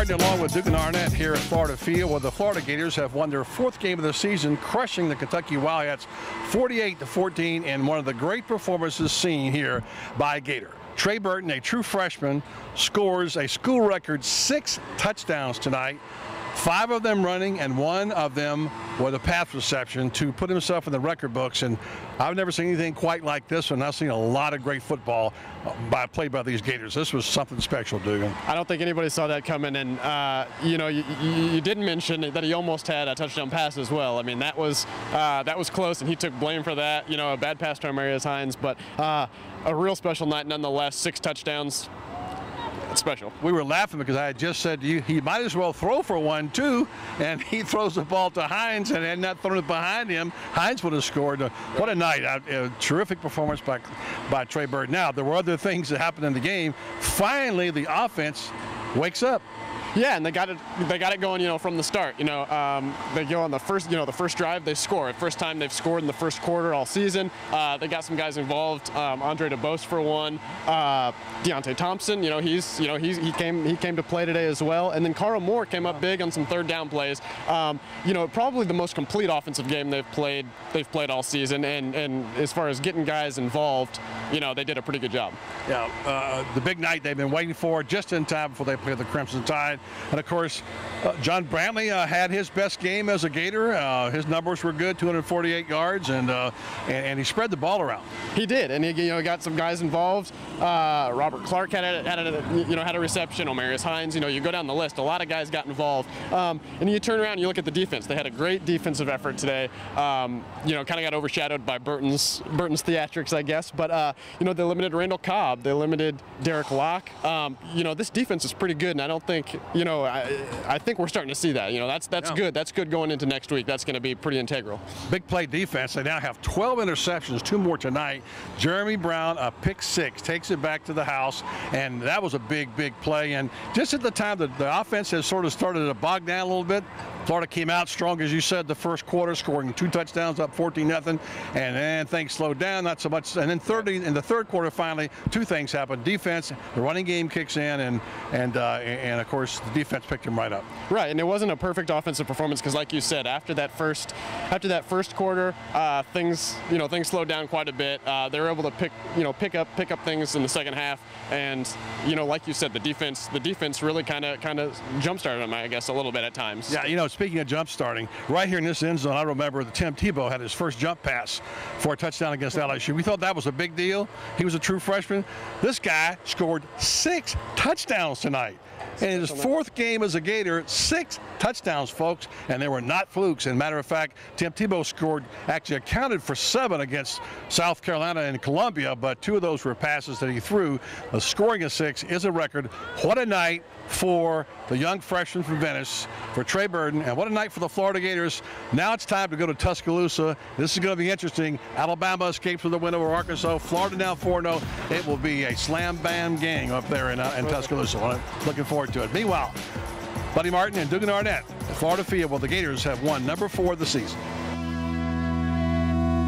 Martin along with Duke and Arnett here at Florida Field, where the Florida Gators have won their 4th game of the season, crushing the Kentucky Wildcats 48-14 in one of the great performances seen here by Gator. Trey Burton, a true freshman, scores a school record 6 touchdowns tonight, 5 of them running and 1 of them with a pass reception to put himself in the record books. And I've never seen anything quite like this one. I've seen a lot of great football played by these Gators. This was something special, Dugan. I don't think anybody saw that coming. And, you know, you did mention that he almost had a touchdown pass as well. I mean, that was close, and he took blame for that. You know, a bad pass to Amarius Hines, but a real special night nonetheless. 6 touchdowns. It's special. We were laughing because I had just said to you, he might as well throw for 1 too, and he throws the ball to Hines and had not thrown it behind him. Hines would have scored. What a night. A terrific performance by Trey Burton. Now, there were other things that happened in the game. Finally, the offense wakes up. Yeah, and they got it going, you know, from the start. You know, they go on the first drive, they score. First time they've scored in the first quarter all season. They got some guys involved. Andre DeBose for one. Deontay Thompson, he came to play today as well. And then Carl Moore came up big on some 3rd down plays. You know, probably the most complete offensive game they've played all season. And as far as getting guys involved, you know, they did a pretty good job. Yeah, the big night they've been waiting for, just in time before they play the Crimson Tide. And of course, John Brantley had his best game as a Gator. His numbers were good, 248 yards, and he spread the ball around. He did, and he got some guys involved. Robert Clark had a reception. Amarius Hines. You know, you go down the list. A lot of guys got involved. And you turn around and you look at the defense. They had a great defensive effort today. You know, kind of got overshadowed by Burton's theatrics, I guess. But you know, they limited Randall Cobb. They limited Derek Locke. You know, this defense is pretty good, and I don't think. You know, I think we're starting to see that. You know, that's good. That's good going into next week. That's going to be pretty integral. Big play defense. They now have 12 interceptions, 2 more tonight. Jeremy Brown, a pick 6, takes it back to the house, and that was a big play. And just at the time that the offense has sort of started to bog down a little bit, Florida came out strong, as you said, the first quarter, scoring 2 touchdowns, up 14-0, and then things slowed down, not so much. And then in the 3rd quarter, finally, 2 things happened. Defense, the running game kicks in, and of course, the defense picked him right up. Right, and it wasn't a perfect offensive performance because, like you said, after that first quarter, things slowed down quite a bit. They were able to pick up things in the second half, and you know, like you said, the defense really kind of jump-started them, I guess, a little bit at times. Yeah, you know, speaking of jump-starting, right here in this end zone, I remember that Tim Tebow had his first jump pass for a touchdown against LSU. We thought that was a big deal. He was a true freshman. This guy scored 6 touchdowns tonight. In his 4th game as a Gator, 6 touchdowns, folks, and they were not flukes. And matter of fact, Tim Tebow actually accounted for 7 against South Carolina and Columbia, but 2 of those were passes that he threw. The scoring of 6 is a record. What a night for the young freshman from Venice, for Trey Burton, and what a night for the Florida Gators. Now it's time to go to Tuscaloosa. This is going to be interesting. Alabama escapes with a win over Arkansas. Florida now 4-0. It will be a slam-bam gang up there in Tuscaloosa. I'm looking forward to it. Meanwhile, Buddy Martin and Dugan Arnett at Florida Field, well, the Gators have won number 4 of the season.